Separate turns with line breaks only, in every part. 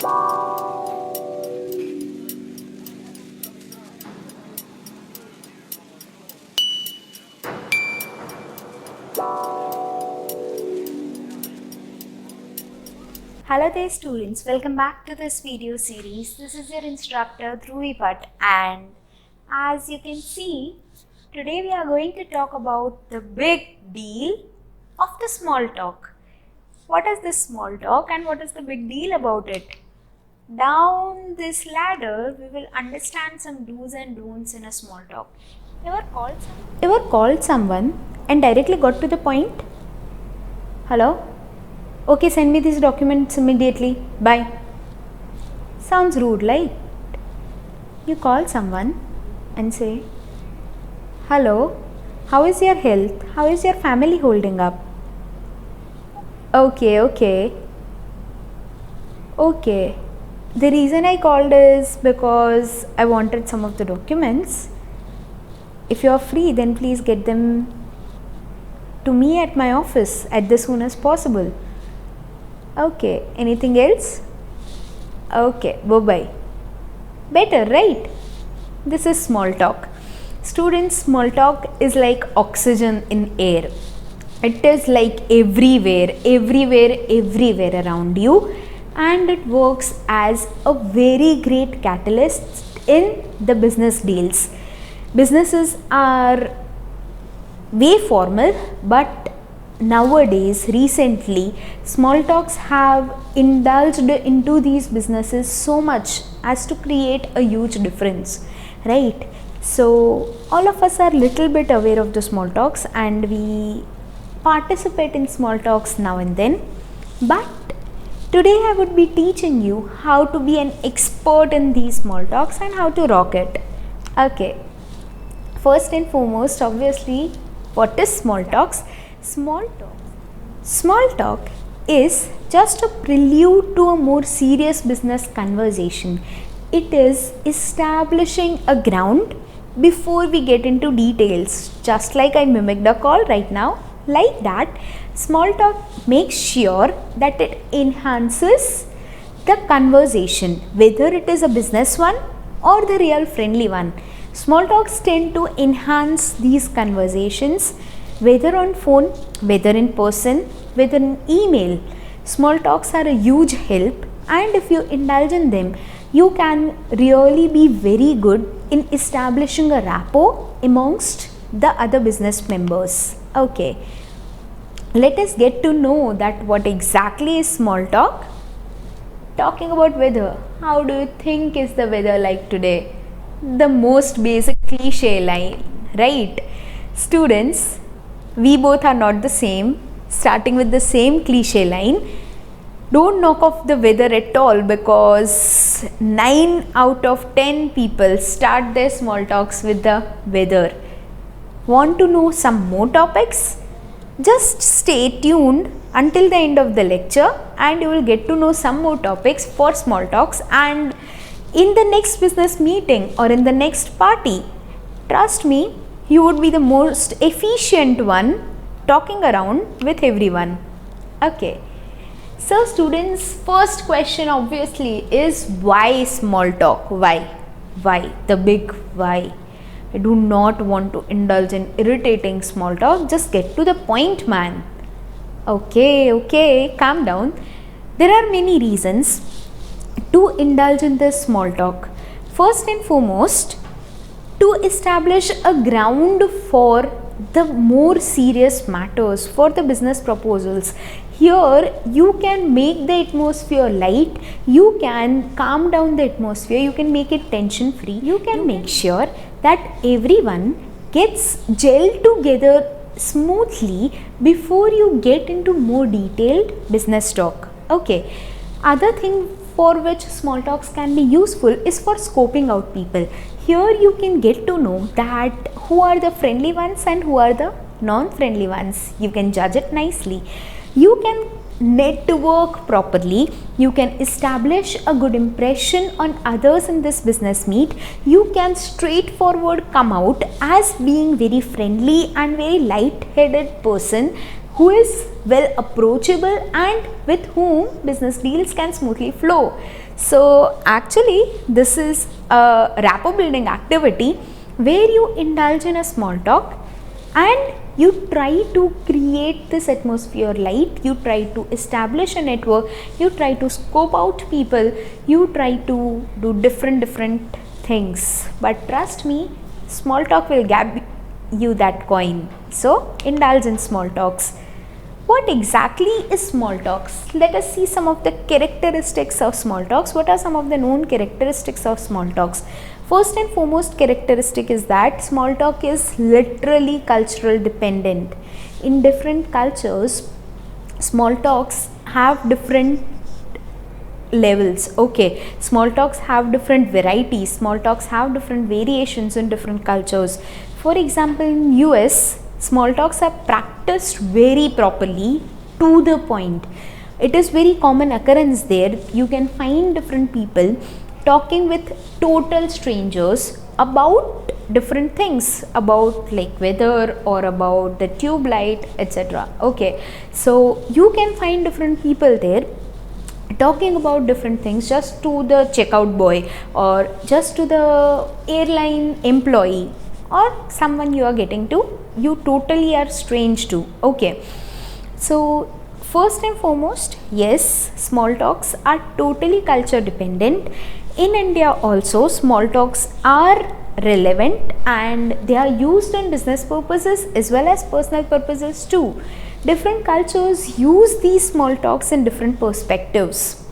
Hello there students, welcome back to this video series. This is your instructor Dhruvi Bhatt, and as you can see, today we are going to talk about the big deal of the small talk. What is this small talk and what is the big deal about it? Down this ladder, we will understand some do's and don'ts in a small talk. Ever called someone and directly got to the point? Hello? Okay, send me these documents immediately. Bye. Sounds rude, right? You call someone and say, hello, how is your health? How is your family holding up? Okay. The reason I called is because I wanted some of the documents. If you are free, then please get them to me at my office at the soonest possible. Okay, anything else? Okay, bye-bye. Better, right? This is small talk. Students, small talk is like oxygen in air. It is like everywhere around you, and it works as a very great catalyst in the business deals. Businesses are way formal, but nowadays, recently, small talks have indulged into these businesses so much as to create a huge difference, right? So, all of us are little bit aware of the small talks and we participate in small talks now and then. But today I would be teaching you how to be an expert in these small talks and how to rock it. Okay, first and foremost, obviously, what is small talks? Small talk is just a prelude to a more serious business conversation. It is establishing a ground before we get into details. Just like I mimicked a call right now, like that, small talk makes sure that it enhances the conversation, whether it is a business one or the real friendly one. Small talks tend to enhance these conversations, whether on phone, whether in person, whether in email. Small talks are a huge help, and if you indulge in them, you can really be very good in establishing a rapport amongst the other business members. Okay, let us get to know that what exactly is small talk. Talking about weather, how do you think is the weather like today? The most basic cliche line, right? Students, we both are not the same. Starting with the same cliche line, don't knock off the weather at all, because 9 out of 10 people start their small talks with the weather. Want to know some more topics? Just stay tuned until the end of the lecture and you will get to know some more topics for small talks, and in the next business meeting or in the next party, trust me, you would be the most efficient one talking around with everyone. Okay, so students, first question obviously is why small talk? Why? The big why. I do not want to indulge in irritating small talk. Just get to the point, man. Okay, calm down. There are many reasons to indulge in this small talk. First and foremost, to establish a ground for the more serious matters, for the business proposals. Here you can make the atmosphere light, you can calm down the atmosphere, you can make it tension free, you can make sure that everyone gets gelled together smoothly before you get into more detailed business talk. Okay, other thing for which small talks can be useful is for scoping out people. Here you can get to know that who are the friendly ones and who are the non-friendly ones. You can judge it nicely. You can network properly. You can establish a good impression on others in this business meet. You can straightforward come out as being very friendly and very light-headed person who is well approachable and with whom business deals can smoothly flow. So actually this is a rapport building activity where you indulge in a small talk and you try to create this atmosphere light, you try to establish a network, you try to scope out people, you try to do different things. But trust me, small talk will give you that coin. So indulge in small talks. What exactly is small talks? Let us see some of the characteristics of small talks. What are some of the known characteristics of small talks? First and foremost characteristic is that small talk is literally cultural dependent. In different cultures, small talks have different levels. Okay, small talks have different varieties, small talks have different variations in different cultures. For example, in US, small talks are practiced very properly, to the point. It is very common occurrence there. You can find different people talking with total strangers about different things, about like weather or about the tube light, etc. Okay, so you can find different people there talking about different things just to the checkout boy or just to the airline employee or someone you are getting to, you totally are strange to. Okay, so first and foremost, yes, small talks are totally culture dependent. In India also, small talks are relevant and they are used in business purposes as well as personal purposes too. Different cultures use these small talks in different perspectives.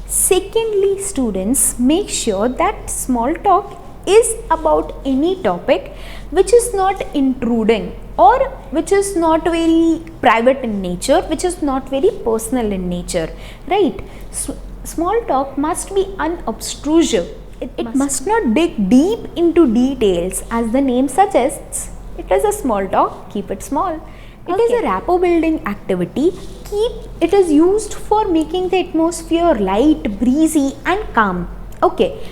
Secondly, students, make sure that small talk is about any topic which is not intruding or which is not very private in nature, which is not very personal in nature, right? Small talk must be unobtrusive. It must not dig deep into details. As the name suggests, it is a small talk, keep it small. It is a rapport building activity. It is used for making the atmosphere light, breezy and calm. Okay,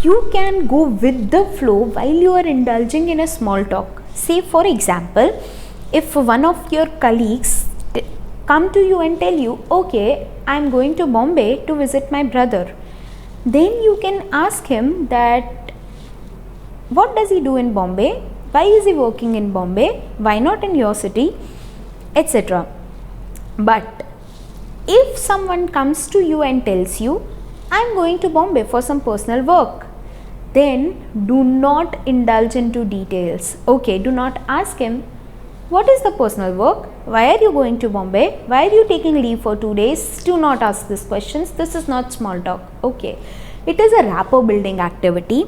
you can go with the flow while you are indulging in a small talk. Say for example, if one of your colleagues come to you and tell you, okay, I am going to Bombay to visit my brother, then you can ask him that what does he do in Bombay, why is he working in Bombay, why not in your city, etc. But if someone comes to you and tells you, I am going to Bombay for some personal work, then do not indulge into details. Okay, do not ask him, what is the personal work? Why are you going to Bombay? Why are you taking leave for 2 days? Do not ask these questions. This is not small talk. Okay, it is a rapport building activity.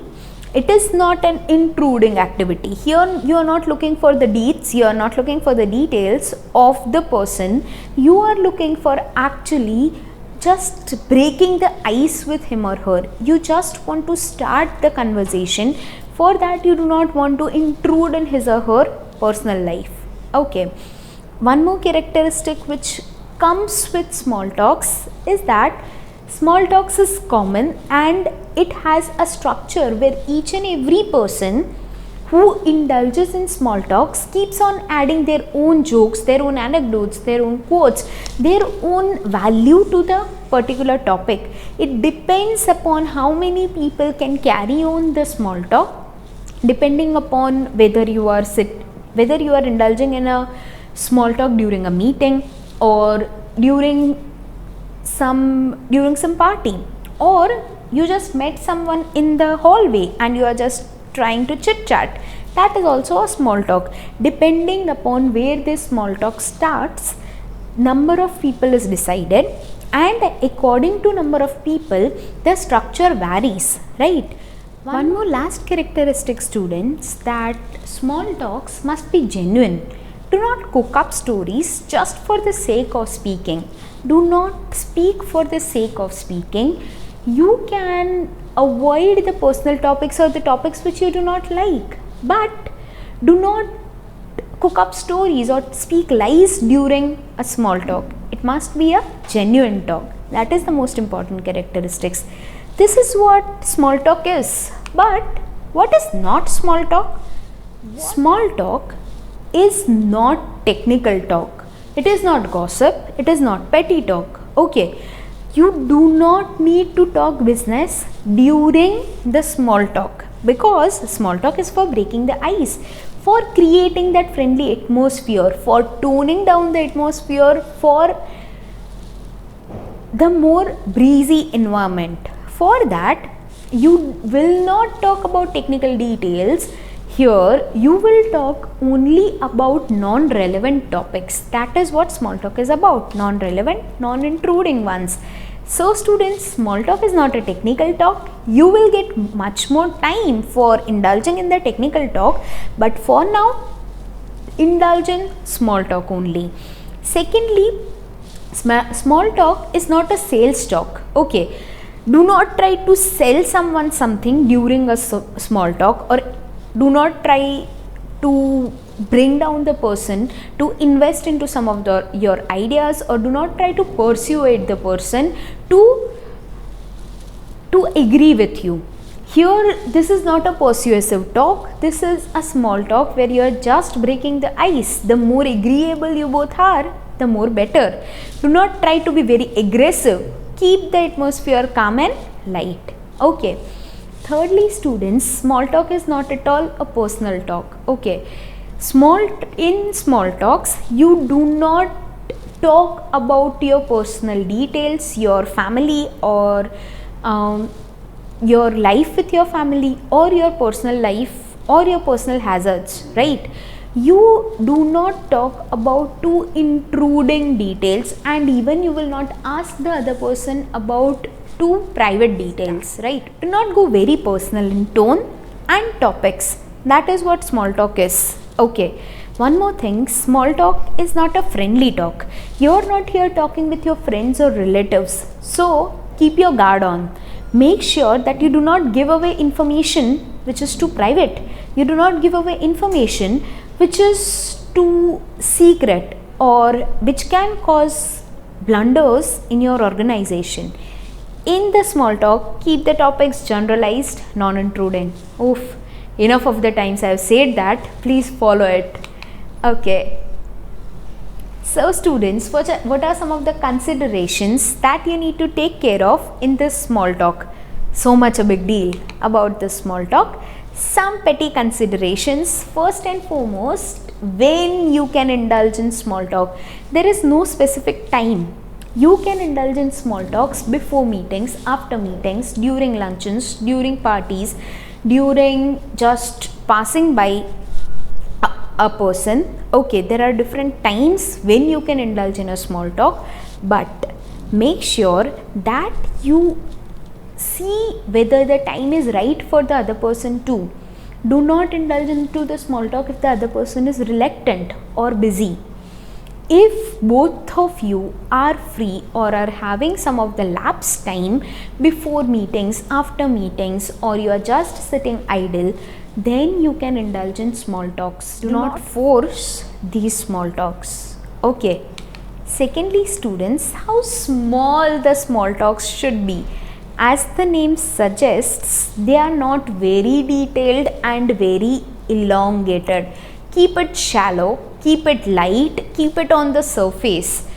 It is not an intruding activity. Here you are not looking for the deets, you are not looking for the details of the person. You are looking for actually just breaking the ice with him or her. You just want to start the conversation. For that, you do not want to intrude in his or her personal life. Okay, one more characteristic which comes with small talks is that small talks is common and it has a structure where each and every person who indulges in small talks keeps on adding their own jokes, their own anecdotes, their own quotes, their own value to the particular topic. It depends upon how many people can carry on the small talk, depending upon whether you are indulging in a small talk during a meeting or during some party, or you just met someone in the hallway and you are just trying to chit chat. That is also a small talk. Depending upon where this small talk starts, number of people is decided, and according to number of people the structure varies, right? One more last characteristic, students, that small talks must be genuine. Do not cook up stories just for the sake of speaking. Do not speak for the sake of speaking. You can avoid the personal topics or the topics which you do not like, but do not cook up stories or speak lies during a small talk. It must be a genuine talk. That is the most important characteristics. This is what small talk is. But what is not small talk? Small talk is not technical talk. It is not gossip. It is not petty talk. Okay. You do not need to talk business during the small talk, because small talk is for breaking the ice, for creating that friendly atmosphere, for toning down the atmosphere, for the more breezy environment. For that, you will not talk about technical details. Here, you will talk only about non-relevant topics. That is what small talk is about. Non-relevant, non-intruding ones. So students, small talk is not a technical talk. You will get much more time for indulging in the technical talk. But for now, indulge in small talk only. Secondly, small talk is not a sales talk. Okay. Do not try to sell someone something during a small talk, or do not try to bring down the person to invest into some of your ideas, or do not try to persuade the person to agree with you. Here, this is not a persuasive talk. This is a small talk where you are just breaking the ice. The more agreeable you both are, the more better. Do not try to be very aggressive. Keep the atmosphere calm and light. Okay. Thirdly, students, small talk is not at all a personal talk. Okay. In small talks, you do not talk about your personal details, your family, or your life with your family, or your personal life, or your personal hazards, right? You do not talk about too intruding details, and even you will not ask the other person about too private details, right? Do not go very personal in tone and topics. That is what small talk is. Okay. One more thing, small talk is not a friendly talk. You are not here talking with your friends or relatives. So keep your guard on. Make sure that you do not give away information which is too private. You do not give away information which is too secret, or which can cause blunders in your organization. In the small talk, keep the topics generalized, non-intruding. Oof, enough of the times I have said that. Please follow it. Okay. So students, what are some of the considerations that you need to take care of in this small talk? So much a big deal about this small talk. Some petty considerations. First and foremost, when you can indulge in small talk. There is no specific time. You can indulge in small talks before meetings, after meetings, during luncheons, during parties, during just passing by a person. Okay, there are different times when you can indulge in a small talk, but make sure that you see whether the time is right for the other person too. Do not indulge into the small talk if the other person is reluctant or busy. If both of you are free or are having some of the lapse time before meetings, after meetings, or you are just sitting idle, then you can indulge in small talks. Do not force these small talks. Okay. Secondly, students, how small the small talks should be. As the name suggests, they are not very detailed and very elongated. Keep it shallow, keep it light, keep it on the surface.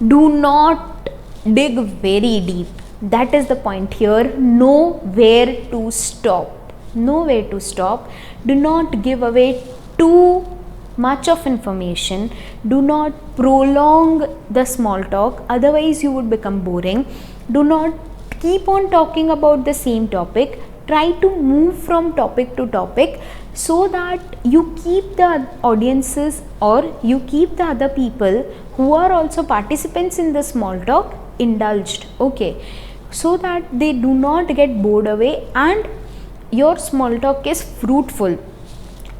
Do not dig very deep. That is the point here. Know where to stop. Know where to stop. Do not give away too much of information. Do not prolong the small talk, otherwise you would become boring. Do not keep on talking about the same topic. Try to move from topic to topic so that you keep the audiences, or you keep the other people who are also participants in the small talk indulged. Okay, so that they do not get bored away and your small talk is fruitful.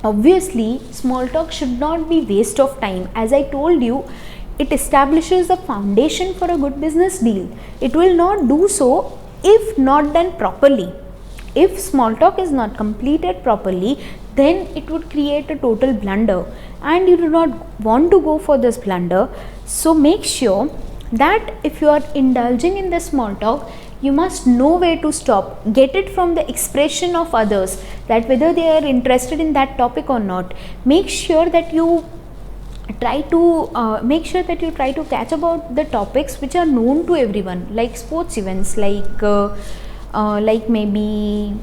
Obviously, small talk should not be waste of time. As I told you, it establishes a foundation for a good business deal. It will not do so if not done properly. If small talk is not completed properly, then it would create a total blunder, and you do not want to go for this blunder. So make sure that if you are indulging in the small talk, you must know where to stop. Get it from the expression of others, that whether they are interested in that topic or not. Make sure that you try to make sure that you try to catch about the topics which are known to everyone, like sports events, like maybe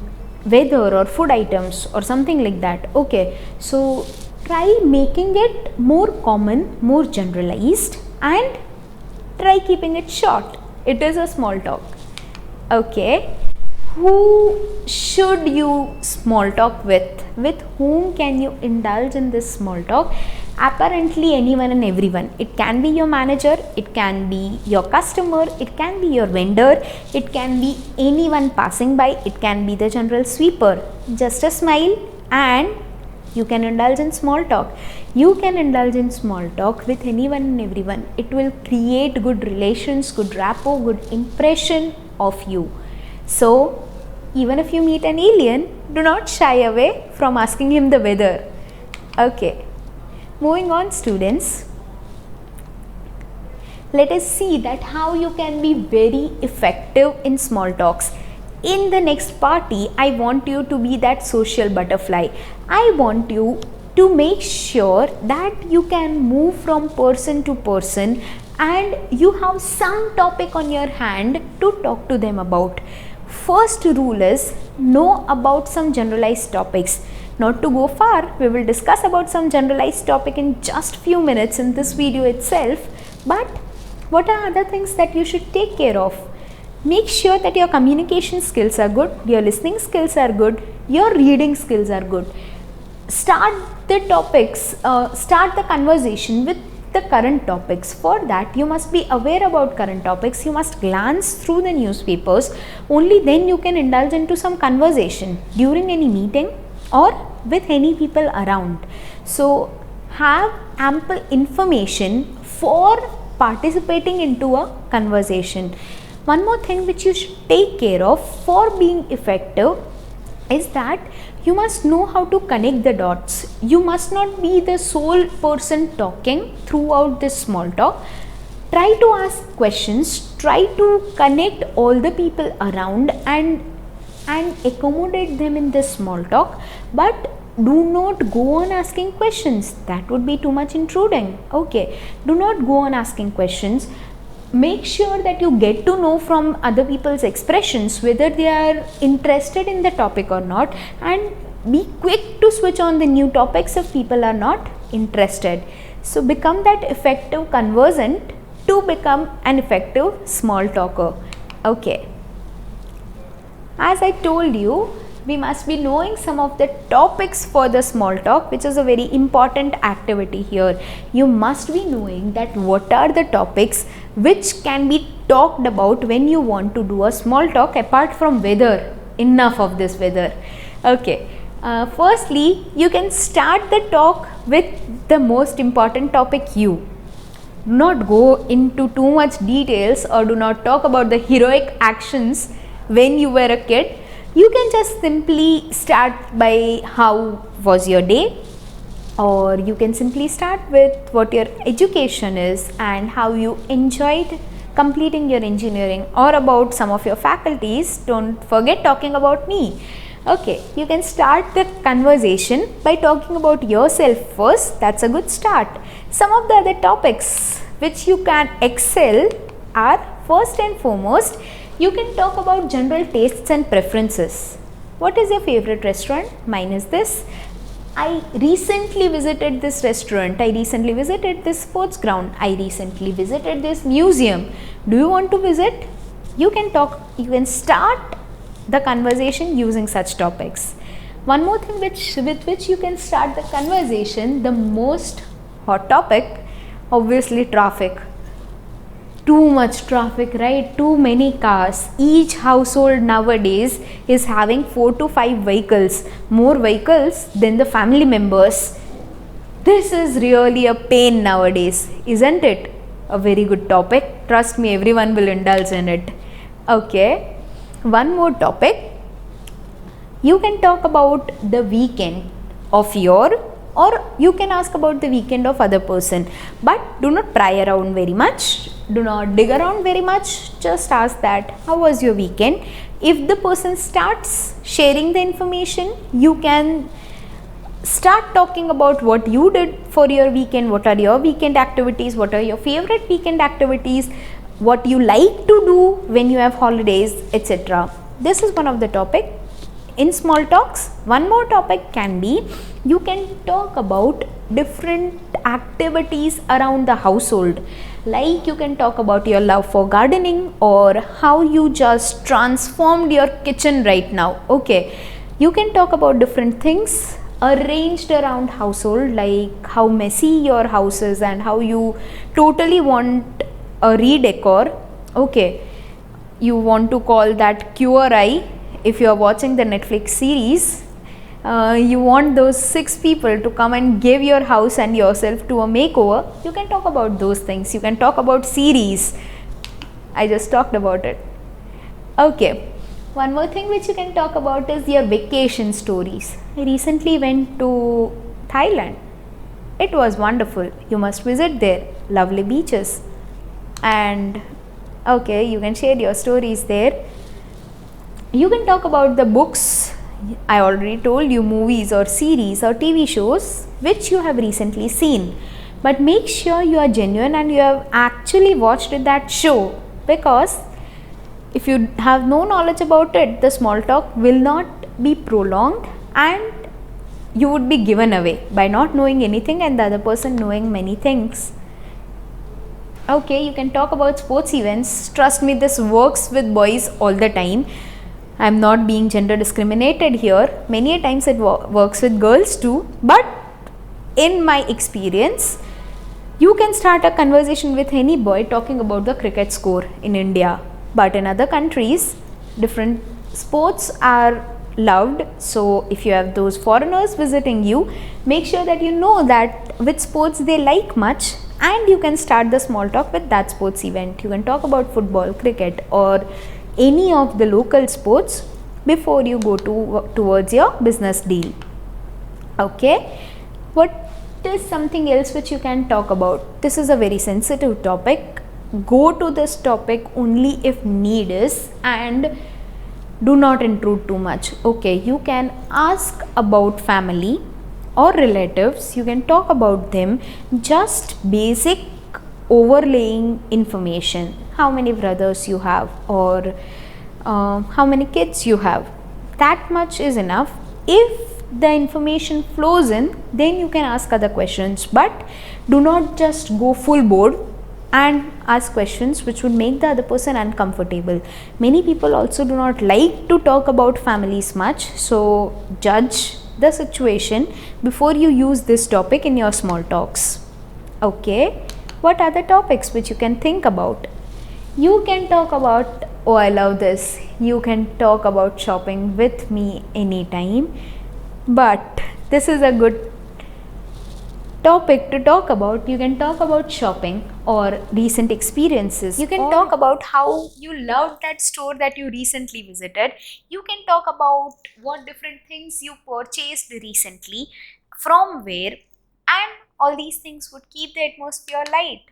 weather or food items or something like that. Okay, so try making it more common, more generalized, and try keeping it short. It is a small talk. Okay, who should you small talk with? With whom can you indulge in this small talk? Apparently anyone and everyone. It can be your manager, it can be your customer, it can be your vendor, it can be anyone passing by, it can be the general sweeper. Just a smile and you can indulge in small talk. You can indulge in small talk with anyone and everyone. It will create good relations, good rapport, good impression of you. So even if you meet an alien, do not shy away from asking him the weather. Okay, moving on, students. Let us see that how you can be very effective in small talks. In the next party, I want you to be that social butterfly. I want you to make sure that you can move from person to person and you have some topic on your hand to talk to them about. First rule is know about some generalized topics. Not to go far, we will discuss about some generalized topic in just few minutes in this video itself. But what are other things that you should take care of? Make sure that your communication skills are good, your listening skills are good, your reading skills are good. Start the topics, start the conversation with the current topics. For that, you must be aware about current topics. You must glance through the newspapers. Only then you can indulge into some conversation during any meeting or with any people around. So have ample information for participating into a conversation. One more thing which you should take care of for being effective is that you must know how to connect the dots. You must not be the sole person talking throughout this small talk. Try to ask questions, try to connect all the people around and accommodate them in this small talk, but do not go on asking questions. That would be too much intruding. Okay, do not go on asking questions. Make sure that you get to know from other people's expressions whether they are interested in the topic or not, and be quick to switch on the new topics if people are not interested. So become that effective conversant to become an effective small talker. Okay, as I told you, we must be knowing some of the topics for the small talk, which is a very important activity here. You must be knowing that what are the topics which can be talked about when you want to do a small talk apart from weather. Enough of this weather. Okay, firstly, you can start the talk with the most important topic. You do not go into too much details or do not talk about the heroic actions when you were a kid. You can just simply start by how was your day, or you can simply start with what your education is and how you enjoyed completing your engineering, or about some of your faculties. Don't forget talking about me. Okay, you can start the conversation by talking about yourself first. That's a good start. Some of the other topics which you can excel are, first and foremost, you can talk about general tastes and preferences. What is your favorite restaurant? Mine is this. I recently visited this restaurant. I recently visited this sports ground. I recently visited this museum. Do you want to visit? You can talk, you can start the conversation using such topics. One more thing with which you can start the conversation, the most hot topic, obviously traffic. Too much traffic, right? Too many cars. Each household nowadays is having 4 to 5 vehicles, more vehicles than the family members. This is really a pain nowadays, isn't it? A very good topic. Trust me, everyone will indulge in it. Okay, one more topic. You can talk about the weekend of your, or you can ask about the weekend of other person, but do not pry around very much. Do not dig around very much. Just ask that, how was your weekend? If the person starts sharing the information, you can Start talking about what you did for your weekend, what are your weekend activities, what are your favorite weekend activities, what you like to do when you have holidays, etc. This is one of the topic. In small talks, one more topic can be, you can talk about different activities around the household, like you can talk about your love for gardening or how you just transformed your kitchen right now. Okay, you can talk about different things arranged around household, like how messy your house is and how you totally want a redecor. Okay, you want to call that cure eye. If you are watching the Netflix series, you want those 6 people to come and give your house and yourself to a makeover, you can talk about those things. You can talk about series. I just talked about it. Okay, one more thing which you can talk about is your vacation stories. I recently went to Thailand. It was wonderful. You must visit there. Lovely beaches. And okay, you can share your stories there. You can talk about the books. I already told you, movies or series or TV shows which you have recently seen. But make sure you are genuine and you have actually watched that show, because if you have no knowledge about it, the small talk will not be prolonged and you would be given away by not knowing anything and the other person knowing many things. Okay, you can talk about sports events. Trust me, this works with boys all the time. I'm not being gender discriminated here. Many a times it works with girls too. But in my experience, you can start a conversation with any boy talking about the cricket score in India. But in other countries, different sports are loved. So if you have those foreigners visiting you, make sure that you know that which sports they like much, and you can start the small talk with that sports event. You can talk about football, cricket, or any of the local sports before you go towards your business deal. Okay, what is something else which you can talk about? This is a very sensitive topic. Go to this topic only if need is, and do not intrude too much. Okay, you can ask about family or relatives. You can talk about them, just basic overlaying information. How many brothers you have, or how many kids you have. That much is enough. If the information flows in, then you can ask other questions, but do not just go full board and ask questions which would make the other person uncomfortable. Many people also do not like to talk about families much, so judge the situation before you use this topic in your small talks. Okay, what are the topics which you can think about? You can talk about, oh, I love this, you can talk about shopping with me anytime, but this is a good topic to talk about. You can talk about shopping or recent experiences. You can talk about how you loved that store that you recently visited. You can talk about what different things you purchased recently, from where, and all these things would keep the atmosphere light.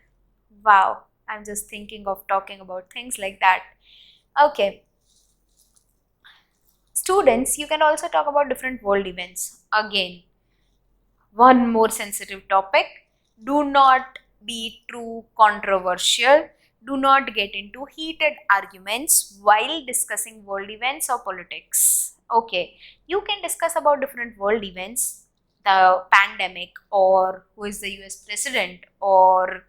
Wow, I'm just thinking of talking about things like that. Okay, students, you can also talk about different world events. Again, one more sensitive topic. Do not be too controversial. Do not get into heated arguments while discussing world events or politics. Okay, you can discuss about different world events, the pandemic, or who is the US president, or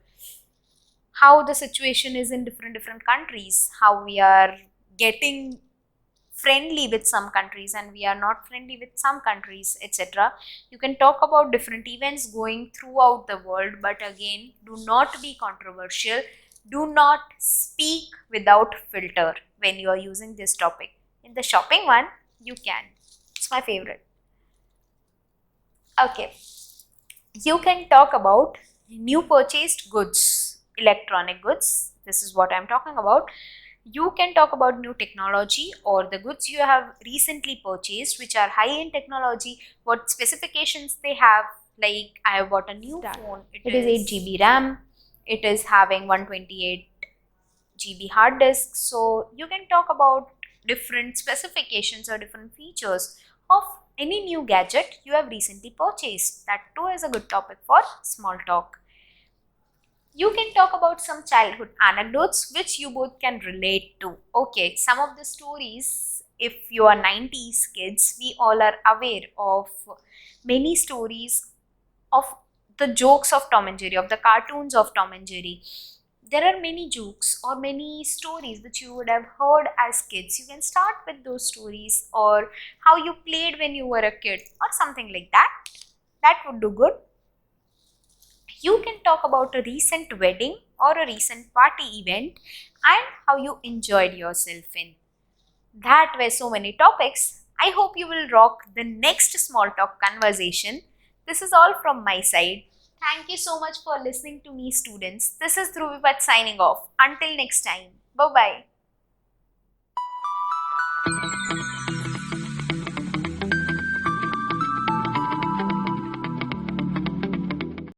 how the situation is in different countries, how we are getting friendly with some countries and we are not friendly with some countries, etc. You can talk about different events going throughout the world, but again, do not be controversial. Do not speak without filter when you are using this topic. In the shopping one, you can. It's my favorite. Okay, you can talk about new purchased goods, electronic goods. This is what I'm talking about. You can talk about new technology or the goods you have recently purchased which are high in technology, what specifications they have. Like, I have bought a new phone, it is 8 GB RAM, it is having 128 GB hard disk. So you can talk about different specifications or different features of any new gadget you have recently purchased. That too is a good topic for small talk. You can talk about some childhood anecdotes which you both can relate to. Okay, some of the stories, if you are 90s kids, we all are aware of many stories of the jokes of Tom and Jerry, of the cartoons of Tom and Jerry. There are many jokes or many stories which you would have heard as kids. You can start with those stories, or how you played when you were a kid or something like that. That would do good. You can talk about a recent wedding or a recent party event and how you enjoyed yourself in. That were so many topics. I hope you will rock the next small talk conversation. This is all from my side. Thank you so much for listening to me, students. This is Dhruvipat signing off. Until next time. Bye bye.